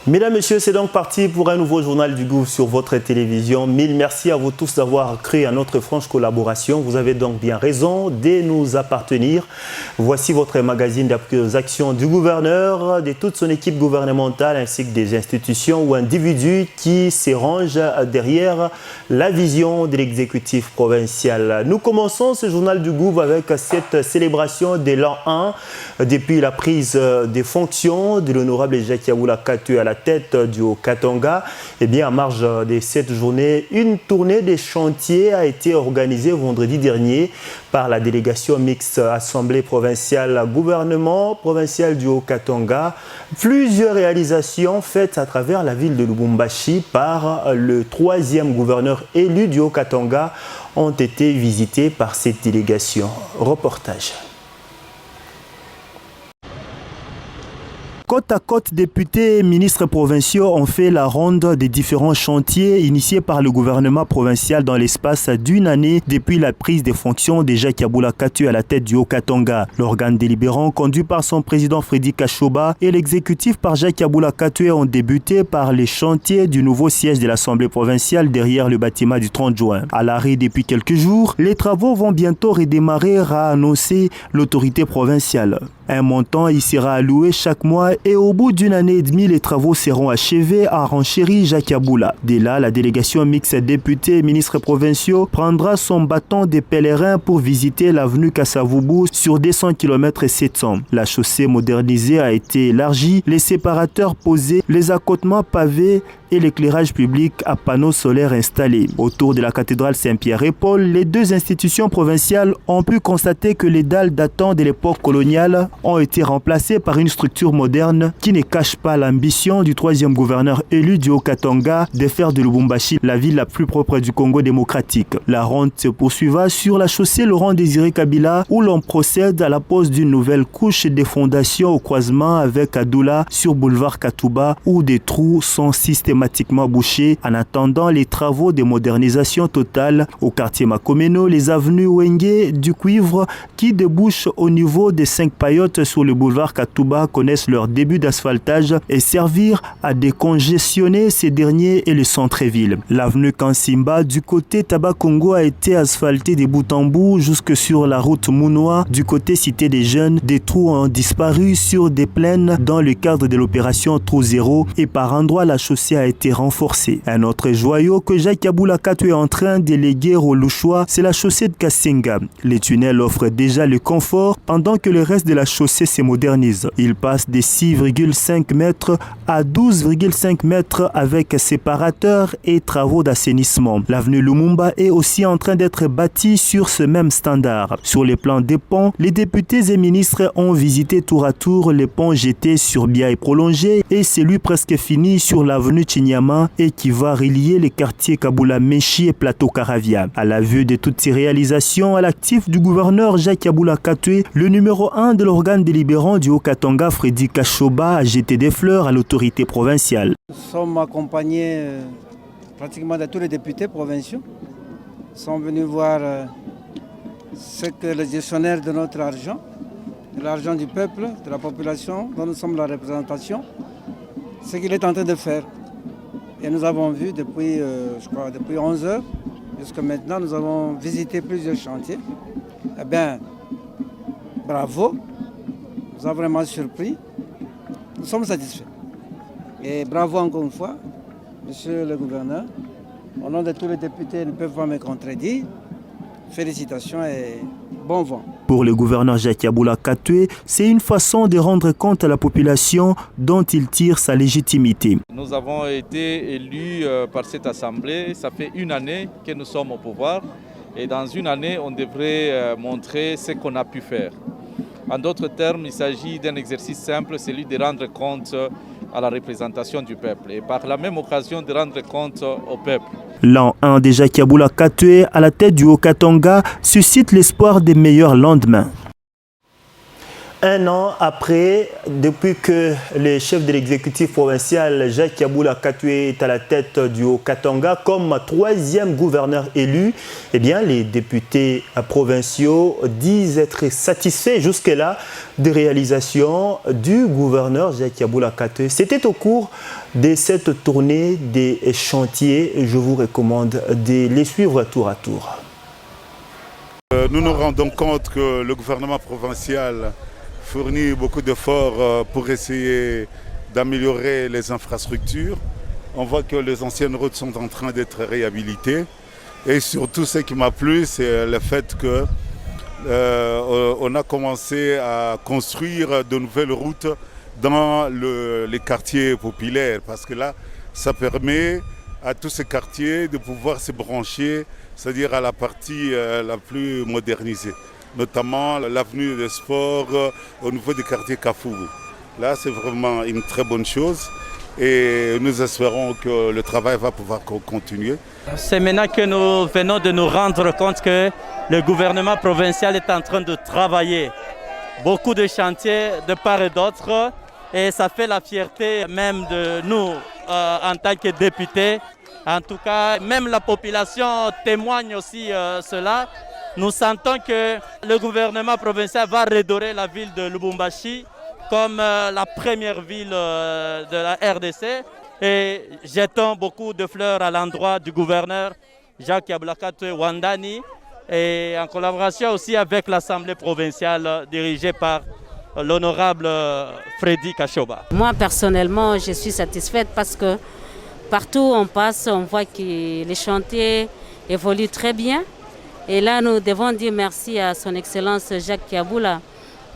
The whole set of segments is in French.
Mesdames, Messieurs, c'est donc parti pour un nouveau journal du Gouv sur votre télévision. Mille merci à vous tous d'avoir créé à notre franche collaboration. Vous avez donc bien raison de nous appartenir. Voici votre magazine d'appui aux actions du gouverneur, de toute son équipe gouvernementale ainsi que des institutions ou individus qui se rangent derrière la vision de l'exécutif provincial. Nous commençons ce journal du Gouv avec cette célébration de l'an 1 depuis la prise des fonctions de l'honorable Jacques Yabula Kato à la tête du Haut-Katanga. Eh bien, en marge de cette journée, une tournée des chantiers a été organisée vendredi dernier par la délégation mixte Assemblée provinciale gouvernement provincial du Haut-Katanga. Plusieurs réalisations faites à travers la ville de Lubumbashi par le troisième gouverneur élu du Haut-Katanga ont été visitées par cette délégation. Reportage. Côte à côte, députés et ministres provinciaux ont fait la ronde des différents chantiers initiés par le gouvernement provincial dans l'espace d'une année depuis la prise des fonctions de Jacques Yabula Kato à la tête du Haut-Katanga. L'organe délibérant, conduit par son président Freddy Kashoba et l'exécutif par Jacques Yabula Kato, ont débuté par les chantiers du nouveau siège de l'Assemblée provinciale derrière le bâtiment du 30 juin. À l'arrêt depuis quelques jours, les travaux vont bientôt redémarrer, a annoncé l'autorité provinciale. Un montant y sera alloué chaque mois et au bout d'une année et demie, les travaux seront achevés, a renchéri Jacques Yabula. Dès là, la délégation mixte députés et ministres provinciaux prendra son bâton des pèlerins pour visiter l'avenue Kassavubu sur 200 km et 700. La chaussée modernisée a été élargie, les séparateurs posés, les accotements pavés et l'éclairage public à panneaux solaires installés. Autour de la cathédrale Saint-Pierre-et-Paul, les deux institutions provinciales ont pu constater que les dalles datant de l'époque coloniale ont été remplacées par une structure moderne qui ne cache pas l'ambition du troisième gouverneur élu du Haut-Katanga de faire de Lubumbashi la ville la plus propre du Congo démocratique. La ronde se poursuivra sur la chaussée Laurent-Désiré Kabila où l'on procède à la pose d'une nouvelle couche des fondations au croisement avec Adoula sur boulevard Katouba où des trous sont systématiquement bouchés en attendant les travaux de modernisation totale au quartier Makomeno, les avenues Wenge du Cuivre qui débouchent au niveau des 5 paillotes sur le boulevard Katouba connaissent leur début d'asphaltage et servir à décongestionner ces derniers et le centre-ville. L'avenue Kansimba du côté Tabakongo a été asphaltée de bout en bout jusque sur la route Mounoua. Du côté Cité des Jeunes, des trous ont disparu sur des plaines dans le cadre de l'opération Trou Zéro et par endroits la chaussée a été renforcée. Un autre joyau que Jacques Yabula Kato est en train de léguer au Louchois, c'est la chaussée de Kassenga. Les tunnels offrent déjà le confort pendant que le reste de la chaussée se modernise. Il passe de 6,5 mètres à 12,5 mètres avec séparateurs et travaux d'assainissement. L'avenue Lumumba est aussi en train d'être bâtie sur ce même standard. Sur les plans des ponts, les députés et ministres ont visité tour à tour les ponts jetés sur Bia et prolongé et celui presque fini sur l'avenue Chinyama et qui va relier les quartiers Kabula Meshi et Plateau Caravia. À la vue de toutes ces réalisations, à l'actif du gouverneur Jacques Yabula Kato, le numéro 1 de l'organe délibérant du Haut-Katanga, Freddy Kashoba, a jeté des fleurs à l'autorité provinciale. Nous sommes accompagnés pratiquement de tous les députés provinciaux. Ils sont venus voir ce que les gestionnaires de notre argent, de l'argent du peuple, de la population, dont nous sommes la représentation, ce qu'il est en train de faire. Et nous avons vu depuis, depuis 11 heures jusqu'à maintenant, nous avons visité plusieurs chantiers. Eh bien, bravo, nous a vraiment surpris. Nous sommes satisfaits. Et bravo encore une fois, monsieur le gouverneur. Au nom de tous les députés, ils ne peuvent pas me contredire. Félicitations et bon vent. Pour le gouverneur Jacques Yabula Kato, c'est une façon de rendre compte à la population dont il tire sa légitimité. Nous avons été élus par cette assemblée. Ça fait une année que nous sommes au pouvoir. Et dans une année, on devrait montrer ce qu'on a pu faire. En d'autres termes, il s'agit d'un exercice simple, celui de rendre compte à la représentation du peuple et par la même occasion de rendre compte au peuple. L'an 1 de Jacques Yabula Kato à la tête du Haut-Katanga suscite l'espoir des meilleurs lendemains. Un an après, depuis que le chef de l'exécutif provincial Jacques Yabula Katoué est à la tête du Haut-Katanga comme troisième gouverneur élu, eh bien, les députés provinciaux disent être satisfaits jusque-là des réalisations du gouverneur Jacques Yabula Katoué. C'était au cours de cette tournée des chantiers. Je vous recommande de les suivre tour à tour. Nous nous rendons compte que le gouvernement provincial fournit beaucoup d'efforts pour essayer d'améliorer les infrastructures. On voit que les anciennes routes sont en train d'être réhabilitées. Et surtout, ce qui m'a plu, c'est le fait qu'on a commencé à construire de nouvelles routes dans les quartiers populaires. Parce que là, ça permet à tous ces quartiers de pouvoir se brancher, c'est-à-dire à la partie la plus modernisée, notamment l'avenue des Sports au niveau du quartier Kafougou. Là, c'est vraiment une très bonne chose et nous espérons que le travail va pouvoir continuer. C'est maintenant que nous venons de nous rendre compte que le gouvernement provincial est en train de travailler. Beaucoup de chantiers de part et d'autre et ça fait la fierté même de nous en tant que députés. En tout cas, même la population témoigne aussi cela. Nous sentons que le gouvernement provincial va redorer la ville de Lubumbashi comme la première ville de la RDC. Et jetons beaucoup de fleurs à l'endroit du gouverneur Jacques Yabula Katoué Wandani et en collaboration aussi avec l'Assemblée provinciale dirigée par l'honorable Freddy Kashoba. Moi personnellement, je suis satisfaite parce que partout où on passe, on voit que les chantiers évoluent très bien. Et là, nous devons dire merci à son Excellence Jacques Yabula.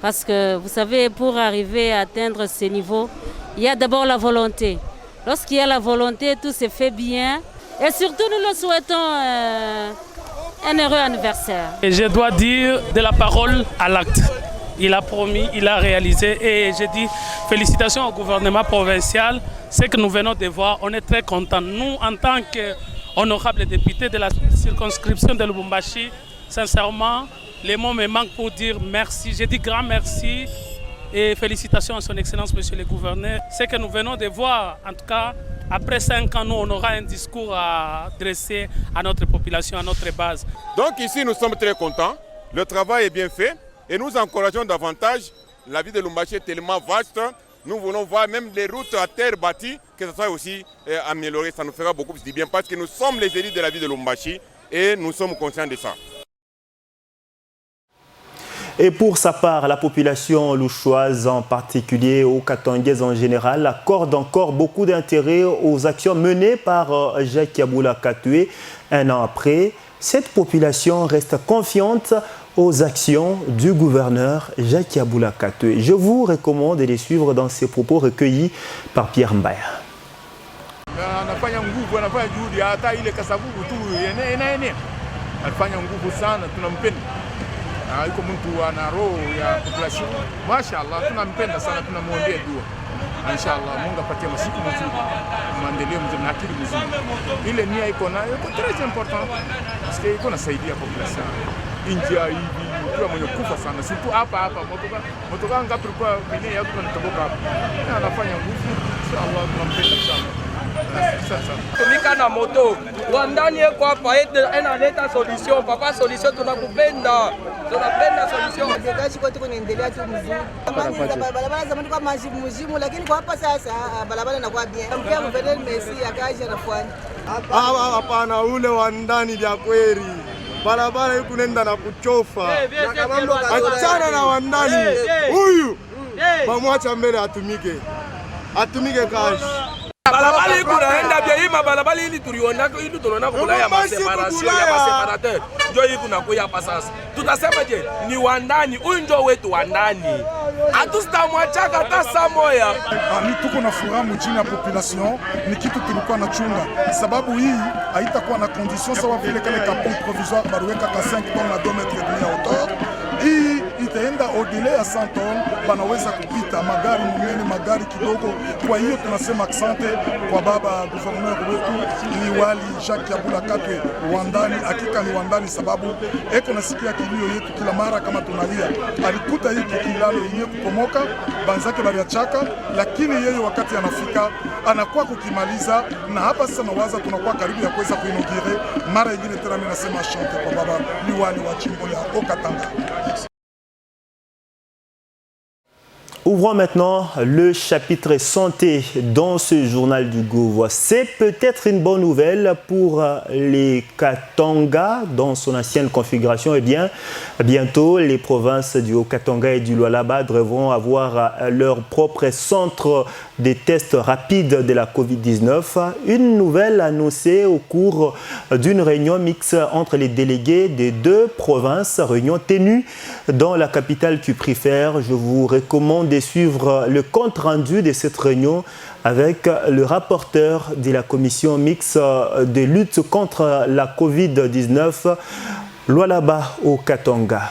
Parce que, vous savez, pour arriver à atteindre ces niveaux, il y a d'abord la volonté. Lorsqu'il y a la volonté, tout se fait bien. Et surtout, nous le souhaitons un heureux anniversaire. Et je dois dire de la parole à l'acte. Il a promis, il a réalisé. Et je dis félicitations au gouvernement provincial. Ce que nous venons de voir, on est très contents. Nous, en tant qu'honorables députés de la circonscription de Lubumbashi, sincèrement, les mots me manquent pour dire merci. Je dis grand merci et félicitations à son Excellence, Monsieur le Gouverneur. Ce que nous venons de voir, en tout cas, après 5 ans, nous, on aura un discours à dresser à notre population, à notre base. Donc ici, nous sommes très contents. Le travail est bien fait et nous encourageons davantage. La ville de Lubumbashi est tellement vaste. Nous voulons voir même les routes à terre bâties, que ça soit aussi amélioré. Ça nous fera beaucoup plus de bien parce que nous sommes les élites de la ville de Lubumbashi et nous sommes conscients de ça. Et pour sa part, la population louchoise en particulier, aux Katanguaises en général, accorde encore beaucoup d'intérêt aux actions menées par Jacques Yabula Katoué. Un an après, cette population reste confiante aux actions du gouverneur Jacques Yabula Katoué. Je vous recommande de les suivre dans ces propos recueillis par Pierre Mbaya. Yuko mtu ana roho ya population. Mashaallah, tunampenda sana, tunamwombea dua. Inshallah Mungu apatie masiku mazuri, maendeleo mzuri na akili mzuri. Ile nia iko nayo iko très important parce que iko nasaidia population. India hivi kwa mwenye kufa sana, situ hapa motoka ngapi kwa mwenye yako tunatoboka hapa. Anafanya nguvu. Inshallah tunampenda sana. Tumika na moto Wandani eko hapa analeta solution. Papa solution tunakupenda. Tunapenda solution. Kazi kwetu kunaendelea tu mzuri. Barabara zamani kwa majimu lakini kwa hapa sasa barabara inakuwa bien. Mpia guverneur Messi akaja anafanya. Hapana, ule wa ndani vya kweli. Barabara yuko nenda na kuchofa. Achana na wa ndani. Huyu bamwacha mbele atumike. Atumike kazi. Balabala hii kunaenda bia hii mabalabala hili tulionako hili tunaona kuna ya separation ya separateur ndio hii kunakuya hapa sasa. Tutasema je ni wandani, huyu ndio wetu wandani. Hatusitamwachaka hata saa moja. Ni tuko na furaha mjini ya population, ni kitu tulikuwa na chunga. Sababu hii haitakuwa na condition sawa vile kale kapon provisoire baruweka ka 5 tonnes na 2 mètres et demi ya hauteur. Hii itaenda au ile ya Santol wanaweza kupita magari mnene, magari kidogo. Kwa hiyo tunasema asante kwa baba gouverneur wetu Liwali Jacques Yabula Katwe Wandani. Hakika ni Wandani sababu eko nasikia kilio yetu kila mara kama tunalia. Alikuta hiki kilalo yenye kupomoka banzake baliachaka, lakini yeye wakati anafika anakuwa kukimaliza, na hapa sasa nawaza tunakuwa karibu ya kuweza kuinogire mara ingine tena. Mimi nasema asante kwa baba Liwali wa jimbo la Haut-Katanga. Ouvrons maintenant le chapitre santé dans ce journal du Gouv. C'est peut-être une bonne nouvelle pour les Katanga dans son ancienne configuration. Eh bien, bientôt, les provinces du Haut-Katanga et du Lualaba devront avoir leur propre centre de tests rapides de la COVID-19. Une nouvelle annoncée au cours d'une réunion mixte entre les délégués des deux provinces, réunion tenue dans la capitale cuprifère. Je vous recommande de suivre le compte rendu de cette réunion avec le rapporteur de la commission mixte de lutte contre la COVID-19, Lualaba au Katanga.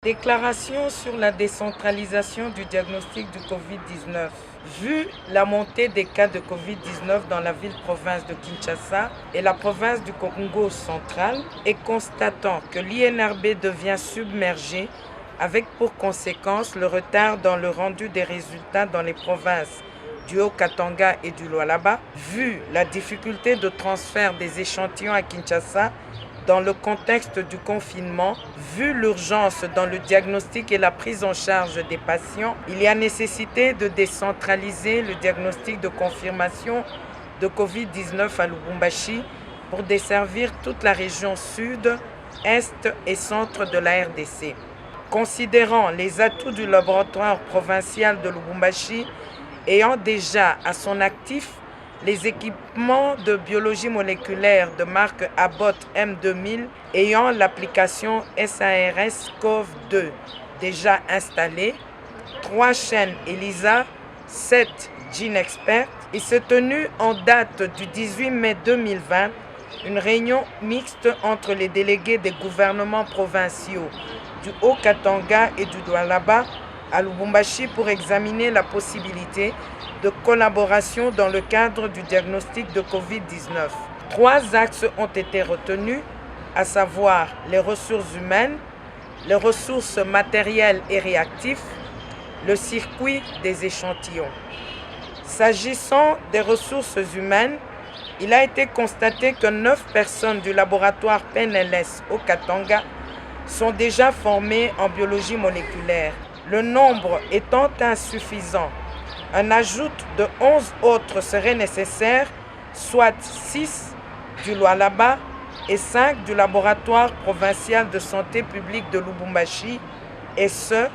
Déclaration sur la décentralisation du diagnostic du Covid-19. Vu la montée des cas de Covid-19 dans la ville-province de Kinshasa et la province du Congo central, et constatant que l'INRB devient submergé, avec pour conséquence le retard dans le rendu des résultats dans les provinces du Haut-Katanga et du Lualaba, vu la difficulté de transfert des échantillons à Kinshasa dans le contexte du confinement, vu l'urgence dans le diagnostic et la prise en charge des patients, il y a nécessité de décentraliser le diagnostic de confirmation de Covid-19 à Lubumbashi pour desservir toute la région sud, est et centre de la RDC. Considérant les atouts du laboratoire provincial de Lubumbashi, ayant déjà à son actif les équipements de biologie moléculaire de marque Abbott M2000 ayant l'application SARS-CoV-2 déjà installée, 3 chaînes ELISA, 7 GeneXpert, il s'est tenu en date du 18 mai 2020 une réunion mixte entre les délégués des gouvernements provinciaux du Haut-Katanga et du Lualaba à Lubumbashi pour examiner la possibilité de collaboration dans le cadre du diagnostic de Covid-19. 3 axes ont été retenus, à savoir les ressources humaines, les ressources matérielles et réactives, le circuit des échantillons. S'agissant des ressources humaines, il a été constaté que 9 personnes du laboratoire PNLS au Katanga sont déjà formées en biologie moléculaire. Le nombre étant insuffisant, un ajout de 11 autres serait nécessaire, soit 6 du Lualaba et 5 du laboratoire provincial de santé publique de Lubumbashi, et ce,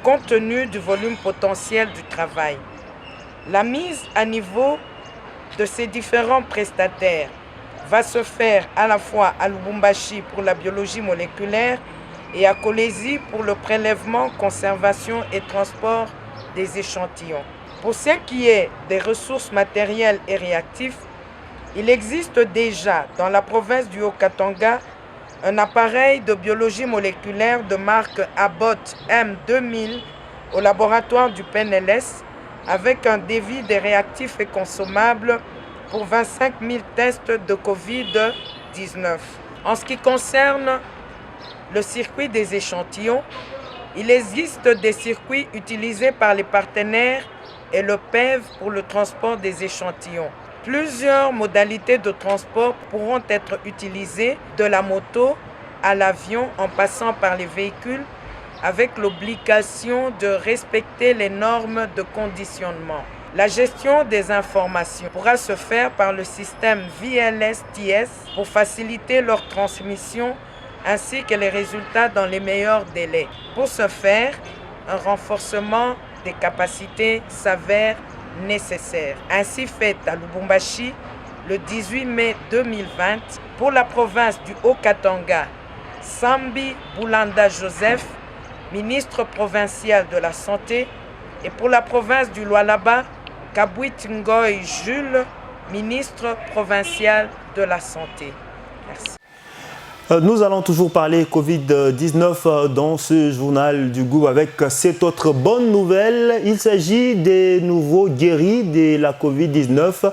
compte tenu du volume potentiel du travail. La mise à niveau de ces différents prestataires va se faire à la fois à Lubumbashi pour la biologie moléculaire et à Kolwezi pour le prélèvement, conservation et transport des échantillons. Pour ce qui est des ressources matérielles et réactives, il existe déjà dans la province du Haut-Katanga un appareil de biologie moléculaire de marque Abbott M2000 au laboratoire du PNLS avec un débit des réactifs et consommables pour 25 000 tests de Covid-19. En ce qui concerne le circuit des échantillons, il existe des circuits utilisés par les partenaires et le PEV pour le transport des échantillons. Plusieurs modalités de transport pourront être utilisées, de la moto à l'avion en passant par les véhicules, avec l'obligation de respecter les normes de conditionnement. La gestion des informations pourra se faire par le système VLSTS pour faciliter leur transmission ainsi que les résultats dans les meilleurs délais. Pour ce faire, un renforcement des capacités s'avère nécessaire. Ainsi fait à Lubumbashi le 18 mai 2020 pour la province du Haut-Katanga, Sambi Boulanda Joseph, ministre provincial de la Santé, et pour la province du Lualaba, Kabwit Ngoy Jules, ministre provincial de la Santé. Merci. Nous allons toujours parler Covid-19 dans ce journal du goût avec cette autre bonne nouvelle. Il s'agit des nouveaux guéris de la Covid-19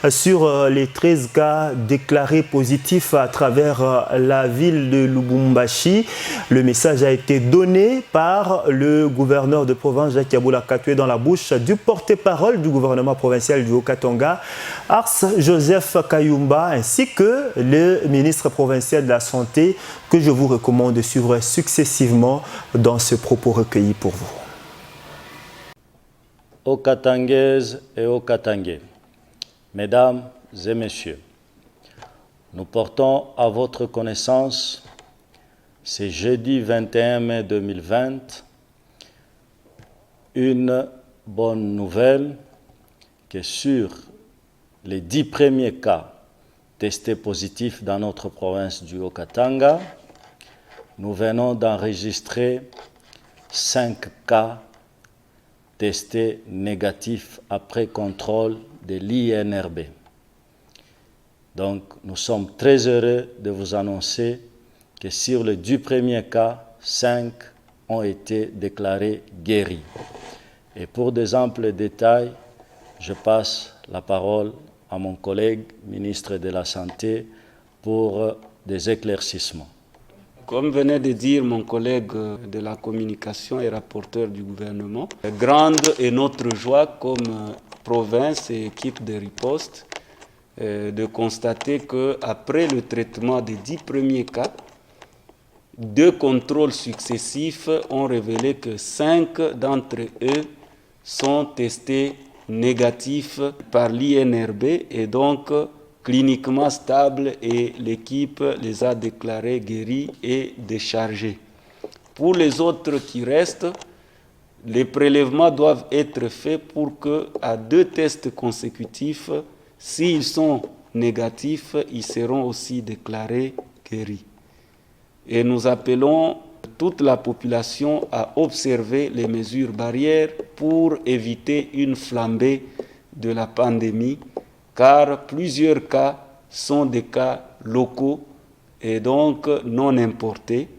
sur les 13 cas déclarés positifs à travers la ville de Lubumbashi. Le message a été donné par le gouverneur de province Jacques Yabula Katoué dans la bouche du porte-parole du gouvernement provincial du Haut-Katanga, Ars Joseph Kayumba, ainsi que le ministre provincial de la Santé, que je vous recommande de suivre successivement dans ce propos recueilli pour vous. Aux Katangaises et aux Katangais, mesdames et messieurs, nous portons à votre connaissance, ce jeudi 21 mai 2020, une bonne nouvelle que sur les 10 premiers cas testés positifs dans notre province du Haut-Katanga, nous venons d'enregistrer 5 cas testés négatifs après contrôle de l'INRB. Donc, nous sommes très heureux de vous annoncer que sur les 10 premiers cas, 5 ont été déclarés guéris. Et pour des amples détails, je passe la parole à mon collègue ministre de la Santé pour des éclaircissements. Comme venait de dire mon collègue de la communication et rapporteur du gouvernement, grande est notre joie comme province et équipe de riposte de constater qu'après le traitement des 10 premiers cas, 2 contrôles successifs ont révélé que 5 d'entre eux sont testés négatifs par l'INRB et donc cliniquement stables, et l'équipe les a déclarés guéris et déchargés. Pour les autres qui restent, les prélèvements doivent être faits pour que, à 2 tests consécutifs, s'ils sont négatifs, ils seront aussi déclarés guéris. Et nous appelons toute la population à observer les mesures barrières pour éviter une flambée de la pandémie, car plusieurs cas sont des cas locaux et donc non importés,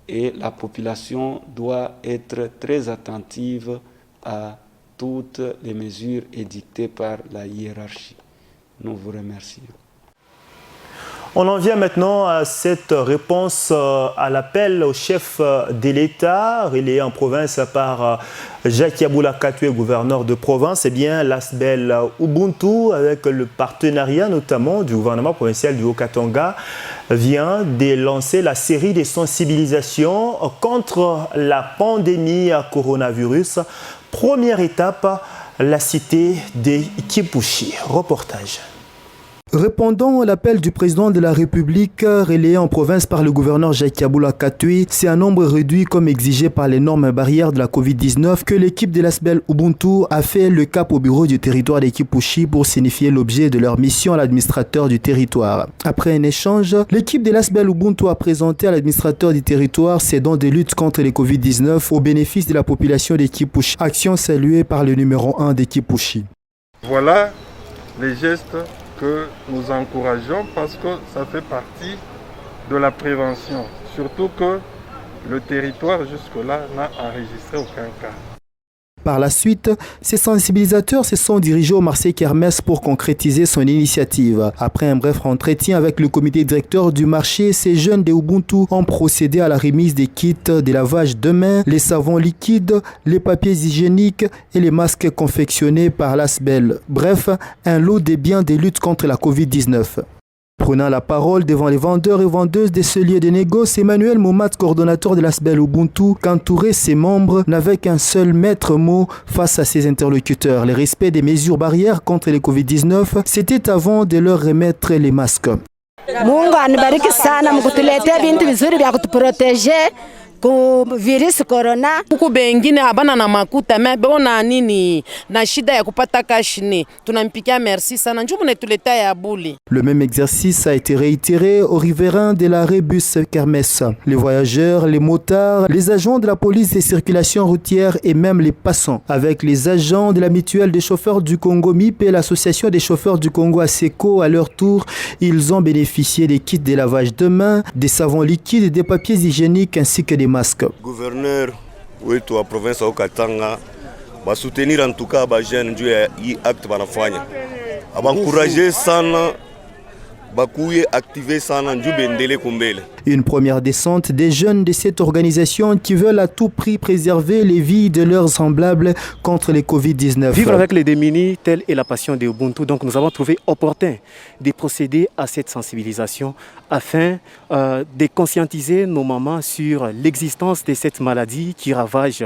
et la population doit être très attentive à toutes les mesures édictées par la hiérarchie. Nous vous remercions. On en vient maintenant à cette réponse à l'appel au chef de l'État, relayé en province par Jacques Yabula Katoué, gouverneur de province. Eh bien, l'ASBEL Ubuntu, avec le partenariat notamment du gouvernement provincial du Haut-Katanga, vient de lancer la série de sensibilisations contre la pandémie à coronavirus. Première étape, la cité de Kipushi. Reportage. Répondant à l'appel du président de la République relayé en province par le gouverneur Jacques Yabula Katoué, c'est un nombre réduit comme exigé par les normes barrières de la Covid-19 que l'équipe de l'ASBEL Ubuntu a fait le cap au bureau du territoire de Kipushi pour signifier l'objet de leur mission à l'administrateur du territoire. Après un échange, l'équipe de l'ASBEL Ubuntu a présenté à l'administrateur du territoire ses dons de lutte contre les Covid-19 au bénéfice de la population de Kipushi. Action saluée par le numéro 1 de Kipushi. Voilà les gestes que nous encourageons parce que ça fait partie de la prévention. Surtout que le territoire jusque-là n'a enregistré aucun cas. Par la suite, ces sensibilisateurs se sont dirigés au marché Kermesse pour concrétiser son initiative. Après un bref entretien avec le comité directeur du marché, ces jeunes de Ubuntu ont procédé à la remise des kits de lavage de mains, les savons liquides, les papiers hygiéniques et les masques confectionnés par l'ASBEL. Bref, un lot de biens de lutte contre la Covid-19. Prenant la parole devant les vendeurs et vendeuses de ce lieu de négoce, Emmanuel Momat, coordonnateur de l'ASBEL Ubuntu, qu'entourait ses membres n'avait qu'un seul maître mot face à ses interlocuteurs. Le respect des mesures barrières contre les Covid-19, c'était avant de leur remettre les masques. Mungu anibariki sana mkutuletea vintu vizuri vya kutuproteje ku virus corona. Huku bengine habana na makuta bona nini na shida ya kupata cash ni tunampikia merci sana njumu netuleta ya buli. Le même exercice a été réitéré au riverain de l'arrêt bus Kermesse. Les voyageurs, les motards, les agents de la police des circulations routières et même les passants. Avec les agents de la mutuelle des chauffeurs du Congo MIP et l'association des chauffeurs du Congo ASECO, à leur tour, ils ont bénéficié des kits de lavage de mains, des savons liquides, des papiers hygiéniques ainsi que des masques. Gouverneur wetu wa province ya Okatanga ba soutenir en tout cas ba jeune juu ya hii acte banafanya. Abancourager sana bakuye activer sana njuu bendele kumbele. Une première descente des jeunes de cette organisation qui veulent à tout prix préserver les vies de leurs semblables contre les Covid-19. Vivre avec les démunis, telle est la passion de Ubuntu. Donc nous avons trouvé opportun de procéder à cette sensibilisation afin de conscientiser nos mamans sur l'existence de cette maladie qui ravage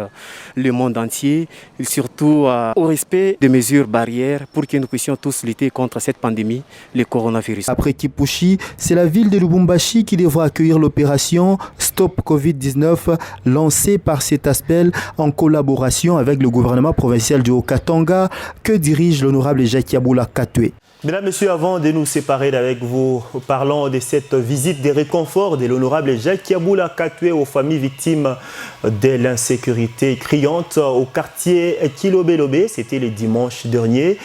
le monde entier, et surtout au respect des mesures barrières pour que nous puissions tous lutter contre cette pandémie, le coronavirus. Après Kipushi, c'est la ville de Lubumbashi qui devra accueillir l'opération Stop Covid-19 lancée par cet aspect en collaboration avec le gouvernement provincial du Haut-Katanga que dirige l'honorable Jacques Yabula Katwe. Mesdames, Messieurs, avant de nous séparer avec vous, parlons de cette visite de réconfort de l'honorable Jacques Yabula Katwe aux familles victimes de l'insécurité criante au quartier Kilobé-Lobé. C'était le dimanche dernier.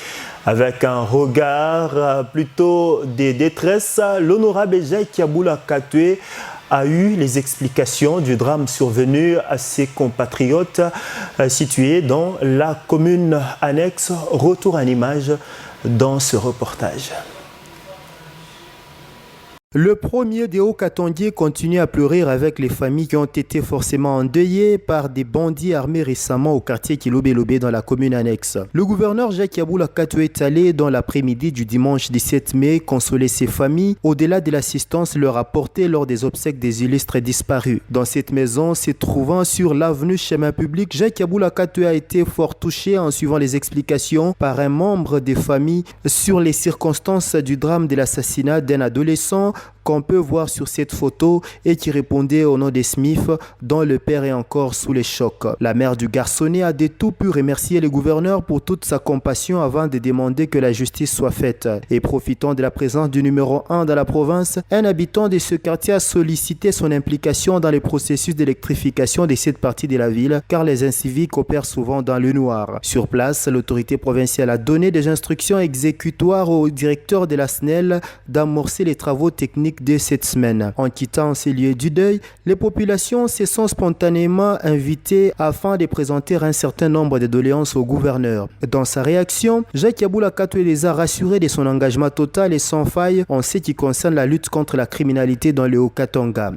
Avec un regard plutôt de détresse, l'honorable Jacques Yabula Katwe a eu les explications du drame survenu à ses compatriotes situés dans la commune annexe. Retour en image dans ce reportage. Le premier des Hauts-Katondiers continue à pleurer avec les familles qui ont été forcément endeuillées par des bandits armés récemment au quartier Kilobé-Lobé dans la commune annexe. Le gouverneur Jacques Yabula Katwe est allé dans l'après-midi du dimanche 17 mai consoler ces familles au-delà de l'assistance leur apportée lors des obsèques des illustres disparus. Dans cette maison, se trouvant sur l'avenue Chemin Public, Jacques Yabula Katwe a été fort touché en suivant les explications par un membre des familles sur les circonstances du drame de l'assassinat d'un adolescent qu'on peut voir sur cette photo et qui répondait au nom des Smith, dont le père est encore sous les chocs. La mère du garçonnet a de tout pu remercier le gouverneur pour toute sa compassion avant de demander que la justice soit faite. Et profitant de la présence du numéro 1 dans la province, un habitant de ce quartier a sollicité son implication dans le processus d'électrification de cette partie de la ville, car les inciviques opèrent souvent dans le noir. Sur place, l'autorité provinciale a donné des instructions exécutoires au directeur de la SNEL d'amorcer les travaux techniques de cette semaine. En quittant ces lieux du deuil, les populations se sont spontanément invitées afin de présenter un certain nombre de doléances au gouverneur. Dans sa réaction, Jacques Yabula Katwe les a rassurés de son engagement total et sans faille en ce qui concerne la lutte contre la criminalité dans le Haut-Katanga.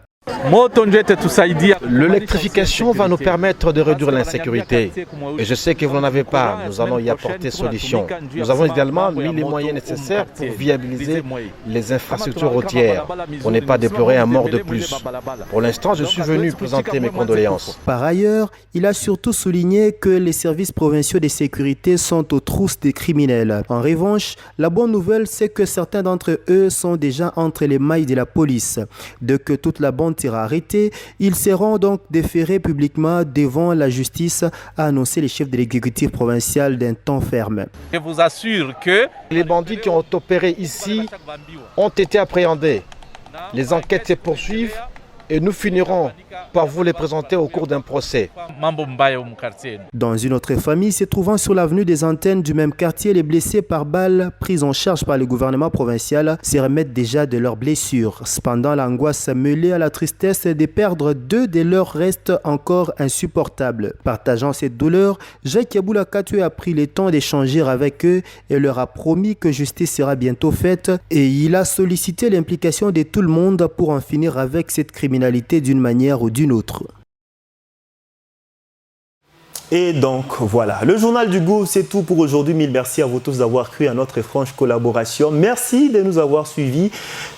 L'électrification va nous permettre de réduire l'insécurité. Et je sais que vous n'en avez pas. Nous allons y apporter solution. Nous avons également mis les moyens nécessaires pour viabiliser les infrastructures routières, pour ne pas déplorer un mort de plus. Pour l'instant, je suis venu présenter mes condoléances. Par ailleurs, il a surtout souligné que les services provinciaux de sécurité sont aux trousses des criminels. En revanche, la bonne nouvelle, c'est que certains d'entre eux sont déjà entre les mailles de la police. Dès que toute la bande sera arrêtée, ils seront donc déférés publiquement devant la justice, a annoncé le chef de l'exécutif provincial d'un temps ferme. Je vous assure que les bandits qui ont opéré ici ont été appréhendés. Les enquêtes se poursuivent et nous finirons par vous les présenter au cours d'un procès. Dans une autre famille se trouvant sur l'avenue des Antennes du même quartier, les blessés par balles pris en charge par le gouvernement provincial se remettent déjà de leurs blessures. Cependant, l'angoisse mêlée à la tristesse de perdre deux de leurs restes encore insupportables. Partageant cette douleur, Jacques Yabula Katwe a pris le temps d'échanger avec eux et leur a promis que justice sera bientôt faite, et il a sollicité l'implication de tout le monde pour en finir avec cette criminalité d'une manière ou d'une autre. Et donc voilà, le journal du Gouv, c'est tout pour aujourd'hui. Mille merci à vous tous d'avoir cru à notre franche collaboration. Merci de nous avoir suivis.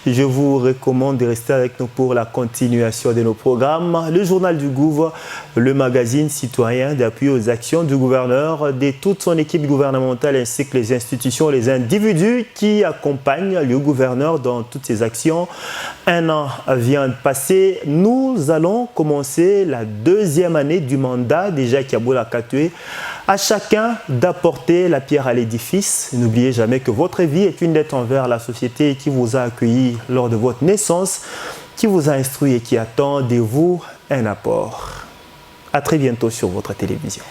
Je vous recommande de rester avec nous pour la continuation de nos programmes. Le journal du Gouv, le magazine citoyen d'appui aux actions du gouverneur, de toute son équipe gouvernementale ainsi que les institutions, les individus qui accompagnent le gouverneur dans toutes ses actions. Un an vient de passer. Nous allons commencer la deuxième année du mandat de Jacques Yabula Katoué. À chacun d'apporter la pierre à l'édifice. N'oubliez jamais que votre vie est une dette envers la société qui vous a accueilli lors de votre naissance, qui vous a instruit et qui attend de vous un apport. À très bientôt sur votre télévision.